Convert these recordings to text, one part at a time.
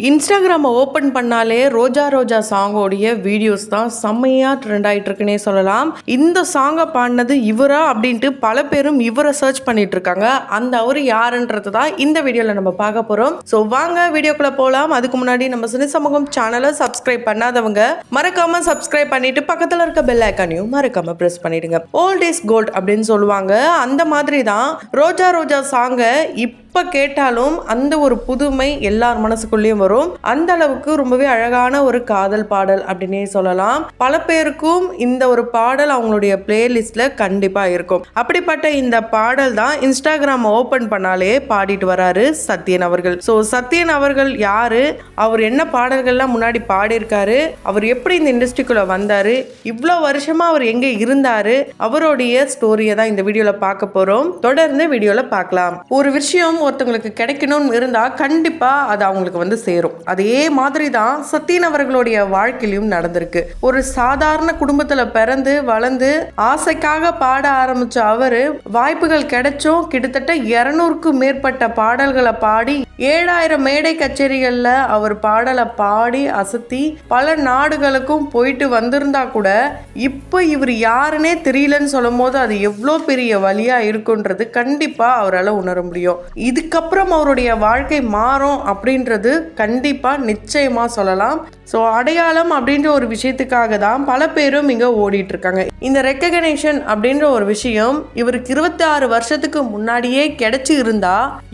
இன்ஸ்டாகிராமை open பண்ணாலே ரோஜா ரோஜா சாங்கோடைய videos தான் செம்மையாக ட்ரெண்ட் ஆகிட்டு இருக்குன்னே சொல்லலாம். இந்த சாங்கை பாடினது இவரா அப்படின்ட்டு பல பேரும் இவரை சர்ச் பண்ணிட்டு இருக்காங்க. அந்த அவர் யாருன்றது தான் இந்த வீடியோவில் நம்ம பார்க்க போகிறோம். ஸோ வாங்க வீடியோக்குள்ளே போகலாம். அதுக்கு முன்னாடி நம்ம சினி சமூகம் சேனலை சப்ஸ்கிரைப் பண்ணாதவங்க மறக்காம சப்ஸ்கிரைப் பண்ணிட்டு பக்கத்தில் இருக்க பெல் ஐக்கானையும் மறக்காம ப்ரெஸ் பண்ணிடுங்க. ஓல்ட் இஸ் கோல்ட் அப்படின்னு சொல்லுவாங்க. அந்த மாதிரி தான் ரோஜா ரோஜா சாங்கை இப்போ கேட்டாலும் அந்த ஒரு புதுமை எல்லார் மனசுக்குள்ளேயும் வரும். அந்த அளவுக்கு ரொம்பவே அழகான ஒரு காதல் பாடல் அப்படின்னே சொல்லலாம். பல பேருக்கும் இந்த ஒரு பாடல் அவங்களுடைய பிளேலிஸ்ட்ல கண்டிப்பா இருக்கும். அப்படிப்பட்ட இந்த பாடல் தான் இன்ஸ்டாகிராம் ஓபன் பண்ணாலே பாடிட்டு வராரு சத்யன் அவர்கள். ஸோ சத்யன் அவர்கள் யாரு, அவர் என்ன பாடல்கள்லாம் முன்னாடி பாடியிருக்காரு, அவர் எப்படி இந்த இண்டஸ்ட்ரிக்குள்ள வந்தாரு, இவ்வளோ வருஷமா அவர் எங்க இருந்தாரு, அவருடைய ஸ்டோரியை தான் இந்த வீடியோல பார்க்க போறோம். தொடர்ந்து வீடியோல பார்க்கலாம். ஒரு விஷயம் ஒருத்தங்களுக்கு கிடைக்கணும்னு இருந்தா கண்டிப்பா அது அவங்களுக்கு சேரும். அதே மாதிரி தான் சத்யன் அவர்களுடைய வாழ்க்கையிலும் நடந்திருக்கு. ஒரு சாதாரண குடும்பத்துல பிறந்து வளர்ந்து ஆசைக்காக பாட ஆரம்பிச்ச அவரு வாய்ப்புகள் கிடைச்சும் கிட்டத்தட்ட 200க்கும் மேற்பட்ட பாடல்களை பாடி 7000 மேடை கச்சேரிகள்ல அவர் பாடலை பாடி அசத்தி பல நாடுகளுக்கும் போயிட்டு வந்திருந்தா கூட இப்போ இவர் யாருன்னே தெரியலன்னு சொல்லும் போது அது எவ்வளோ பெரிய வழியா இருக்குன்றது கண்டிப்பா அவரால் உணர முடியும். இதுக்கப்புறம் அவருடைய வாழ்க்கை மாறும் அப்படின்றது கண்டிப்பா நிச்சயமா சொல்லலாம். ஸோ அடையாளம் அப்படின்ற ஒரு விஷயத்துக்காக தான் பல பேரும் இங்கே ஓடிட்டு இருக்காங்க. இந்த ரெக்கக்னேஷன் அப்படின்ற ஒரு விஷயம் இவருக்கு 26 வருஷத்துக்கு முன்னாடியே கிடைச்சி இருந்தா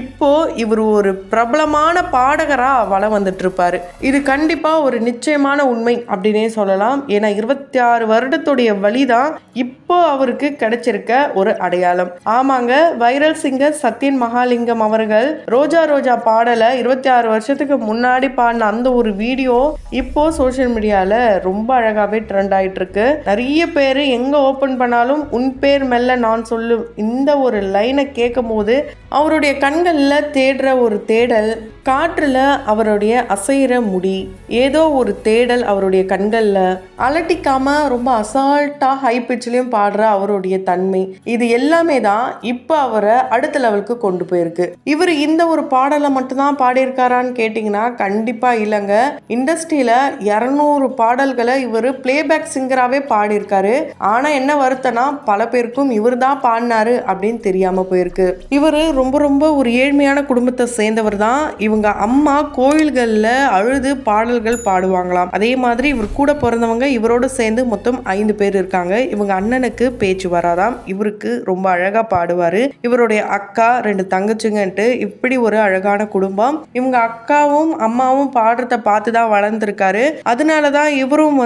இப்போ இவர் ஒரு பிரபலமான பாடகரா வளம் வந்துட்டு இருப்பாரு. இது கண்டிப்பா ஒரு நிச்சயமான உண்மை அப்படின்னே சொல்லலாம். ஏன்னா 26 வருடத்துடைய வழிதான் இப்போ அவருக்கு கிடைச்சிருக்க ஒரு அடையாளம். ஆமாங்க, வைரல் சிங்கர் சத்யன் மகாலிங்கம் அவர்கள் ரோஜா ரோஜா பாடலை 26 வருஷத்துக்கு முன்னாடி பாடின அந்த ஒரு வீடியோ இப்போ சோஷியல் மீடியால ரொம்ப அழகாவே ட்ரெண்ட் ஆயிட்டு இருக்கு. நிறைய பேர் எங்க ஓபன் பண்ணாலும் உன் பேர் மெல்ல நான் சொல்லும் இந்த ஒரு லைனை கேட்கும் போது அவருடைய கண்கள்ல தேடுற ஒரு தேடல், காற்றுல அவருடைய அசைற முடி, ஏதோ ஒரு தேடல் அவருடைய கண்கள்ல, அலட்டிக்காம ரொம்ப அசால்ட்டா ஹை பிட்ச்லயும் பாடுற அவருடைய தன்மை, இது எல்லாமே தான் இப்போ அவரை அடுத்த லெவலுக்கு கொண்டு போயிருக்கு. இவர் இந்த ஒரு பாடலை மட்டும்தான் பாடியிருக்காரான்னு கேட்டிங்கன்னா கண்டிப்பா இல்லைங்க. இண்டஸ்ட்ரியில 200 பாடல்களை இவர் பிளேபேக் சிங்கராகவே பாடியிருக்காரு. ஆனால் என்ன வருத்தனா பல பேருக்கும் இவர் தான் பாடினாரு அப்படின்னு தெரியாம போயிருக்கு. இவர் ரொம்ப ரொம்ப ஒரு ஏழ்மையான குடும்பத்தை சேர்ந்தவர் தான். இவங்க அம்மா கோயில்களில் அழுது பாடல்கள் பாடுவாங்களாம். அதே மாதிரி இவர் கூட பிறந்தவங்க இவரோடு சேர்ந்து மொத்தம் 5 பேர் இருக்காங்க. இவங்க அண்ணனுக்கு பேச்சு வராதாம், இவருக்கு ரொம்ப அழகா பாடுவாரு. இவருடைய அக்கா 2 தங்கச்சிங்கன்ட்டு இப்படி ஒரு அழகான குடும்பம். இவங்க அக்காவும் அம்மாவும் பாடுறத பார்த்து தான் வளர்ந்துருக்காரு. அதனாலதான் இவரும்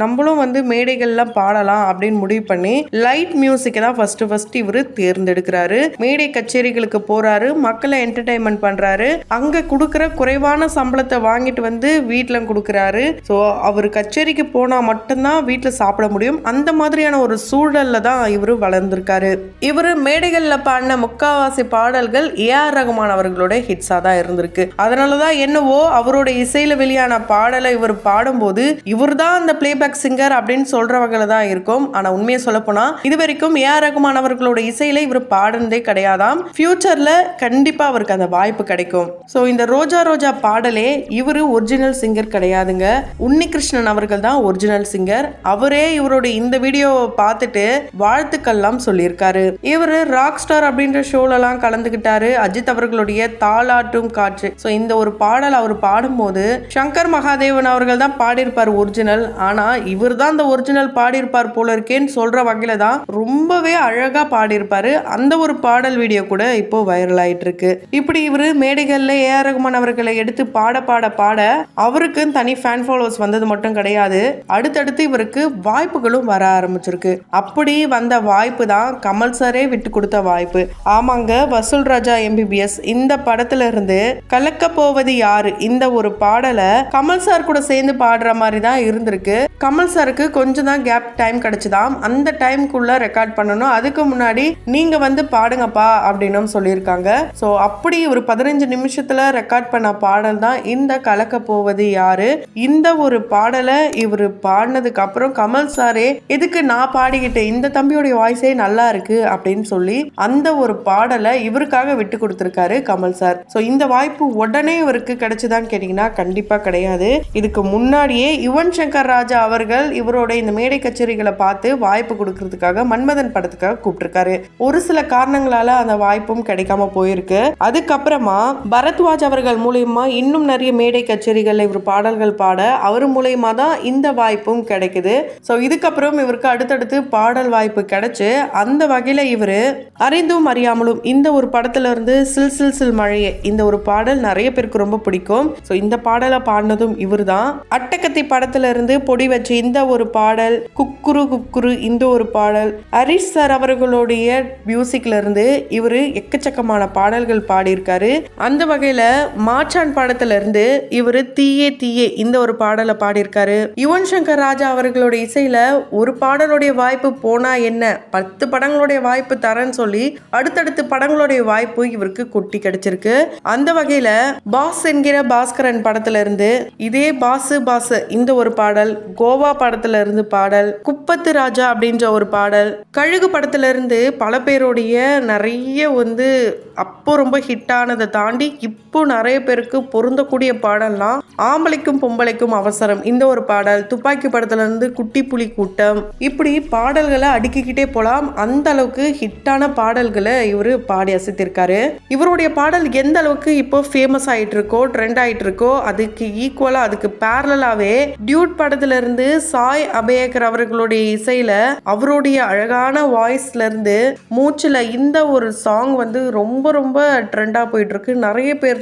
நம்மளும் மேடைகள்லாம் பாடலாம் அப்படின்னு முடிவு பண்ணி லைட் மியூசிக்கை தான் ஃபர்ஸ்ட் இவரு தேர்ந்தெடுக்கிறாரு. மேடை கச்சேரிகளுக்கு போறாரு, மக்களை என்டர்டைன்மெண்ட் பண்றாரு. அங்க கொடுக்கிற குறைவான சம்பளத்தை வாங்கிட்டு வீட்டுல கொடுக்கிறாரு. ஸோ அவர் கச்சேரிக்கு போனா மட்டும்தான் வீட்டுல சாப்பிட முடியும். அந்த மாதிரியான ஒரு சூழல்ல தான் இவரு வளர்ந்திருக்காரு. இவரு மேடைகள்ல பாடின முக்காவாசி பாடல்கள் ஏஆர் ரகுமான் அவர்களோட ஹிட்ஸா தான் இருந்திருக்கு. அதனாலதான் என்னவோ அவரோட இசையில வெளியான பாடலை இவர் பாடும்போது இவர் தான் அந்த பிளேபேக் சிங்கர் அப்படின்னு சொல்றவங்களை தான் இருக்கும். ஆனா உண்மையை சொல்ல போனா இது வரைக்கும் ஏஆர் ரகுமான் அவர்களோட இசையில இவர் பாடுனதே கிடையாதாம். ஃபியூச்சர்ல கண்டிப்பா அவருக்கு அந்த வாய்ப்பு கிடைக்கும். ஸோ இந்த ரோஜா ரோஜா பாடலே இவரு ஒரிஜினல் சிங்கர் கிடையாதுங்க. உன்னிகிருஷ்ணன் அவர்கள் தான் ஒரிஜினல் சிங்கர். அவரே இவரோட இந்த வீடியோவை பார்த்துட்டு வாழ்த்துக்கள்லாம் சொல்லியிருக்காரு. இவரு ராக் ஸ்டார் அப்படின்ற ஷோலெல்லாம் கலந்துகிட்டாரு. அஜித் அவர்களுடைய தாலாட்டும் காற்று, ஸோ இந்த ஒரு பாடல் அவர் பாடும்போது சங்கர் மகாதேவன் அவர்கள் தான் பாடியிருப்பார் ஒரிஜினல். ஆனா இவர் தான் அந்த ஒரிஜினல் பாடியிருப்பார் போல இருக்கேன்னு சொல்ற வகையில தான் ரொம்பவே அழகா பாடியிருப்பாரு. அந்த ஒரு பாடல் வீடியோ கூட இப்போ வைரல் ஆயிட்டு இருக்கு. இப்படி இவரு மேடைகள்ல ஏஆர் ரகுமான் அவர்களை எடுத்து பாட அவருக்கு தனி ஃபேன் ஃபாலோவர்ஸ் வந்தது மட்டும் கிடையாது, அடுத்தடுத்து இவருக்கு வாய்ப்புகளும் வர ஆரம்பிச்சிருக்கு. அப்படி வந்த வாய்ப்பு தான் கமல் சாரே விட்டு கொடுத்த வாய்ப்பு. ஆமாங்க, வசூல் ராஜா MBBS இந்த படத்துல இருந்து கலக்க போவது யாரு இந்த ஒரு பாடலை கமல் சார் கூட சேர்ந்து பாடுற மாதிரி தான் இருந்திருக்கு. கமல் சாருக்கு கொஞ்சம் தான் கேப் டைம் கிடைச்சதாம். அந்த டைம்குள்ள ரெக்கார்ட் பண்ணணும், அதுக்கு முன்னாடி நீங்க பாடுங்கப்பா அப்படின்னு சொல்லியிருக்காங்க. ஸோ அப்படி ஒரு 15 நிமிஷத்துல படத்துல ரெக்கார்ட் பண்ண பாடல் தான் இந்த கலக்க போவது யாரு. இந்த ஒரு பாடலை இவர் பாடினதுக்கு அப்புறம் கமல் சாரே எதுக்கு நான் பாடிக்கிட்டேன், இந்த தம்பியோடைய வாய்ஸே நல்லா இருக்கு அப்படின்னு சொல்லி அந்த ஒரு பாடலை இவருக்காக விட்டு கொடுத்திருக்காரு கமல் சார். ஸோ இந்த வாய்ப்பு உடனே இவருக்கு கிடைச்சுதான் கேட்டீங்கன்னா கண்டிப்பா கிடையாது. இதுக்கு முன்னாடியே யுவன் சங்கர் ராஜா அவர்கள் இவரோட இந்த மேடை கச்சேரிகளை பார்த்து வாய்ப்பு கொடுக்கறதுக்காக மன்மதன் படத்துக்காக கூப்பிட்டிருக்காரு. ஒரு சில காரணங்களால அந்த வாய்ப்பும் கிடைக்காம போயிருக்கு. அதுக்கப்புறமா பரத்வாஜ் அவர்கள் மூலியமா இன்னும் நிறைய மேடை கச்சேரிகள் இவர் பாடல்கள் பாட அவர் மூலியமா தான் இந்த வாய்ப்பும் கிடைக்குது. ஸோ இதுக்கப்புறம் இவருக்கு அடுத்தடுத்து பாடல் வாய்ப்பு கிடைச்சு அந்த வகையில இவர் அறிந்தும் அறியாமலும் இந்த ஒரு படத்துல இருந்து சில் சில் சில் மழையே இந்த ஒரு பாடல் நிறைய பேருக்கு ரொம்ப பிடிக்கும். ஸோ இந்த பாடலை பாடினதும் இவர் தான். அட்டகத்தி படத்துல இருந்து பொடி வச்சு இந்த ஒரு பாடல், குக்குரு குக்குரு இந்த ஒரு பாடல், ஹரிஷ் சார் அவர்களுடைய மியூசிக்ல இருந்து இவரு எக்கச்சக்கமான பாடல்கள் பாடியிருக்காரு. அந்த வகையில மாச்சான் படத்துல இருந்து இவரு தீயே தீயே இந்த ஒரு பாடலை பாடியிருக்காரு. யுவன் சங்கர் ராஜா அவர்களுடைய இசையில ஒரு பாடலுடைய வாய்ப்பு போனா என்ன 10 படங்களுடைய வாய்ப்பு தரேன்னு சொல்லி அடுத்தடுத்து படங்களுடைய வாய்ப்பு இவருக்கு கொட்டி கிடைச்சிருக்கு. அந்த வகையில பாஸ் என்கிற பாஸ்கரன் படத்துல இருந்து இதே பாசு பாசு இந்த ஒரு பாடல், கோவா படத்துல இருந்து பாடல், குப்பத்து ராஜா அப்படின்ற ஒரு பாடல், கழுகு படத்துல இருந்து பல பேருடைய நிறைய அப்போ ரொம்ப ஹிட் ஆனதை தாண்டி இப்போ நிறைய பேருக்கு பொருந்தக்கூடிய பாடல்லாம் ஆம்பளைக்கும் பொம்பளைக்கும் அவசரம் இந்த ஒரு பாடல், துப்பாக்கி படத்துல இருந்து குட்டி புலி கூட்டம், இப்படி பாடல்களை அடுக்கிக்கிட்டே போலாம். அந்த அளவுக்கு ஹிட்டான பாடல்களை இவரு பாடி அசைத்திருக்காரு. இவருடைய பாடல் எந்த அளவுக்கு இப்போ ஃபேமஸ் ஆயிட்டு இருக்கோ, ட்ரெண்ட் ஆயிட்டு இருக்கோ, அதுக்கு ஈக்குவலா அதுக்கு பேரலாவே டியூட் படத்துல இருந்து சாய் அபேயக்கர் அவர்களுடைய இசையில அவருடைய அழகான வாய்ஸ்ல இருந்து மூச்சுல இந்த ஒரு சாங் ரொம்ப ரொம்ப ட்ரெண்டா போயிட்டு இருக்கு. நிறைய பேர்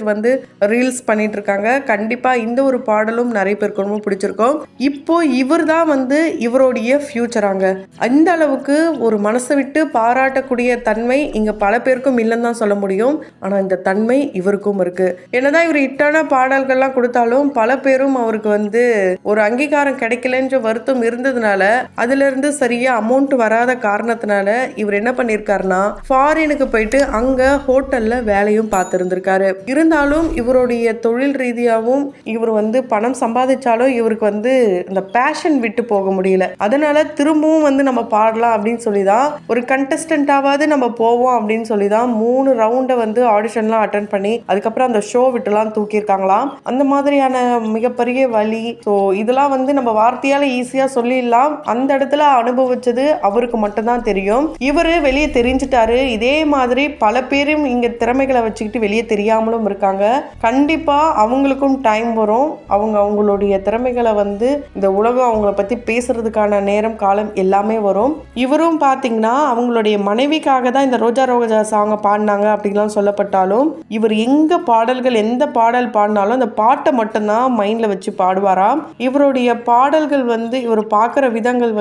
ரீல்ஸ் பண்ணிட்டு இருக்காங்க. கண்டிப்பா இந்த ஒரு பாடலும் நிறைய பேருக்கு ரொம்ப பிடிச்சிருக்கும். இப்போ இவர் தான் இவருடைய ஃபியூச்சராங்க. அந்த அளவுக்கு ஒரு மனசை விட்டு பாராட்டக்கூடிய தன்மை இங்க பல பேருக்கும் இல்லைன்னு தான் சொல்ல முடியும். ஆனா இந்த தன்மை இவருக்கும் இருக்கு. என்னதான் இவர் ஹிட்டான பாடல்கள்லாம் கொடுத்தாலும் பல பேரும் அவருக்கு ஒரு அங்கீகாரம் கிடைக்கலன்ற வருத்தம் இருந்ததுனால அதுல இருந்து சரியா அமௌண்ட் வராத காரணத்தினால இவர் என்ன பண்ணிருக்காருன்னா ஃபாரினுக்கு போயிட்டு அங்க ஹோட்டல்ல வேலையும் பார்த்திருந்திருக்காரு. இருந்தாலும் இவருடைய தொழில் ரீதியாகவும் இவர் பணம் சம்பாதிச்சாலும் இவருக்கு இந்த பேஷன் விட்டு போக முடியல. அதனால திரும்பவும் நம்ம பாடலாம் அப்படின்னு சொல்லிதான் ஒரு கண்டஸ்டன்டாவது நம்ம போவோம் அப்படின்னு சொல்லிதான் 3 ரவுண்டை ஆடிஷன்லாம் அட்டன் பண்ணி அதுக்கப்புறம் அந்த ஷோ விட்டுலாம் தூக்கியிருக்காங்களாம். அந்த மாதிரியான மிகப்பெரிய வழி. ஸோ இதெல்லாம் நம்ம வார்த்தையால ஈஸியா சொல்லிடலாம். அந்த இடத்துல அனுபவிச்சது அவருக்கு மட்டும்தான் தெரியும். இவரு வெளியே தெரிஞ்சிட்டாரு. இதே மாதிரி பல பேரும் இங்க திறமைகளை வச்சுக்கிட்டு வெளியே தெரியாமலும் இருக்காங்க. கண்டிப்பா அவங்களுக்கும் டைம் வரும். அவங்களுடைய திறமைகளை இந்த உலகம் அவங்கள பத்தி பேசுறதுக்கான நேரம் காலம் எல்லாமே வரும். இவரும் பாத்தீங்கன்னா அவங்களுடைய மனைவிக்காக தான் இந்த ரோஜா ரோஜா சாங்க பாடினாங்க அப்படின்லாம் சொல்லப்பட்டாலும் இவர் எங்க பாடல்கள் எந்த பாடல் பாடினாலும் அந்த பாட்டை மட்டும்தான் மைண்ட்ல வச்சு பாடுவாராம். இவருடைய பாடல்கள் இவர் பார்க்குற விதங்கள்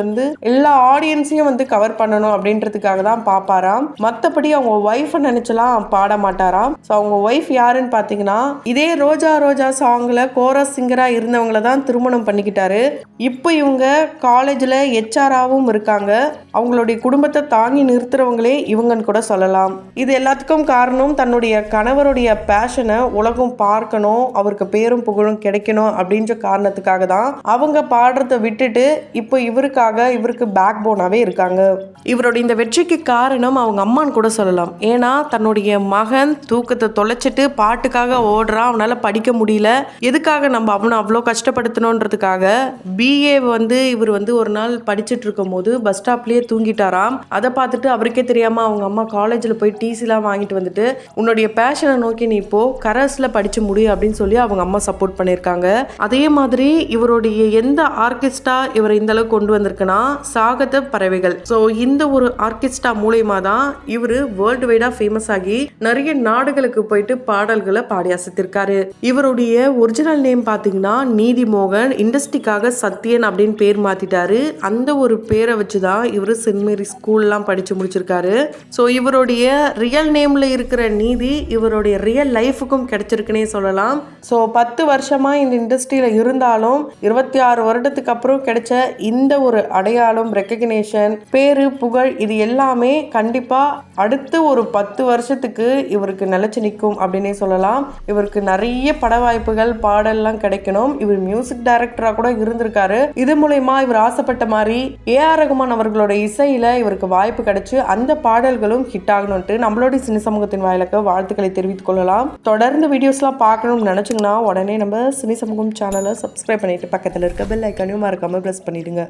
எல்லா ஆடியன்ஸையும் கவர் பண்ணணும் அப்படின்றதுக்காக தான் பார்ப்பாராம். மற்றபடி அவங்க ஒய்ஃபை நினைச்சலாம் பாட மாட்டாராம். ஸோ அவங்க ஒய்ஃப் யாருன்னு பார்த்தீங்கன்னா இதே ரோஜா ரோஜா சாங்ல கோரஸ் சிங்கரா இருந்தவங்கள தான் திருமணம் பண்ணிக்கிட்டாரு. இப்போ இவங்க காலேஜில் ஹெச்ஆராவும் இருக்காங்க. அவங்களுடைய குடும்பத்தை தாங்கி நிறுத்துறவங்களே இவங்கன்னு கூட சொல்லலாம். இது எல்லாத்துக்கும் காரணம் தன்னுடைய கணவருடைய பேஷனை உலகம் பார்க்கணும், அவருக்கு பேரும் புகழும் கிடைக்கணும் அப்படின்ற காரணத்துக்காக தான் அவங்க பாடுறதை விட்டுட்டு இப்போ இவருக்கு பேக் போனாவே இருக்காங்க. இவருடைய இந்த வெற்றிக்கு காரணம் அவங்க அம்மான்னு கூட சொல்லலாம். ஏன்னா தன்னுடைய மகன் தூக்கத்தை தொலைச்சிட்டு பாட்டுக்காக ஓடுறான், அவனால படிக்க முடியல, எதுக்காக நம்ம அவனை அவ்வளோ கஷ்டப்படுத்தணுன்றதுக்காக பிஏ இவர் ஒரு நாள் படிச்சுட்டு இருக்கும் போது பஸ் ஸ்டாப்லயே தூங்கிட்டாராம். அதை பார்த்துட்டு அவருக்கே தெரியாம அவங்க அம்மா காலேஜில் போய் டிசிலாம் வாங்கிட்டு உன்னுடைய பேஷனை நோக்கி நீ இப்போ கரஸ்ல படிச்சு முடியும் அப்படின்னு சொல்லி அவங்க அம்மா சப்போர்ட் பண்ணியிருக்காங்க. அதே மாதிரி இவருடைய எந்த ஆர்கெஸ்ட்ரா இவரை இந்த அளவுக்கு கொண்டு வந்திருக்குன்னா சாகத பறவைகள். ஸோ இந்த ஒரு ஆர்கெஸ்ட்ரா மூலயமா தான் இவரு வேர்ல்டு வைடா ஃபேமஸ் ஆகி நிறைய நாடுகளுக்கு போயிட்டு பாடல்களை பாடி அசைத்திருக்காரு. இவருடைய ஒரிஜினல் நேம் பார்த்தீங்கன்னா நீதிமோகன். இண்டஸ்ட்ரிக்காக சத்யன் அப்படின்னு பேர் மாத்திட்டாரு. அந்த ஒரு பேரை வச்சுதான் இவரு சென்ட் மேரி ஸ்கூல்லாம் படிச்சு முடிச்சிருக்காரு. ஸோ இவருடைய ரியல் நேம்ல இருக்கிற நீதி இவருடைய ரியல் லைஃபுக்கும் கிடைச்சிருக்குன்னே சொல்லலாம். ஸோ 10 வருஷமா இந்த இண்டஸ்ட்ரியில இருந்தாலும் 26 வருடத்துக்கு அப்புறம் கிடைச்ச இந்த ஒரு அடையாளம், ரெக்கக்னேஷன், பேரு, புகழ், இது எல்லாமே கண்டிப்பா அடுத்து ஒரு 10 வருஷத்துக்கு இவருக்கு நிலைச்சு நிற்கும் அப்படின்னே சொல்லலாம். சொல்லலாம். இவருக்கு நிறைய பட வாய்ப்புகள் பாடல்லாம் கிடைக்கணும். இவர் மியூசிக் டைரக்டரா கூட இருந்திருக்காரு. இது மூலமா இவர் ஆசைப்பட்ட மாதிரி ஏஆர் ரகுமான் அவர்களோட இசையில இவருக்கு வாய்ப்பு கிடைச்சு அந்த பாடல்களும் ஹிட் ஆகணும்ட்டு நம்மளோட சினி சமூகத்தின் வாயிலாக வாழ்த்துக்களை தெரிவித்துக் கொள்ளலாம். தொடர்ந்து வீடியோஸ்லாம் பார்க்கணும்னு நினைச்சீங்கன்னா உடனே நம்ம சினி சமூகம் சேனலை சப்ஸ்கிரைப் பண்ணிட்டு பக்கத்தில் இருக்க பெல் ஐக்கானையும் மறக்காம பிரஸ் பண்ணிடுங்க.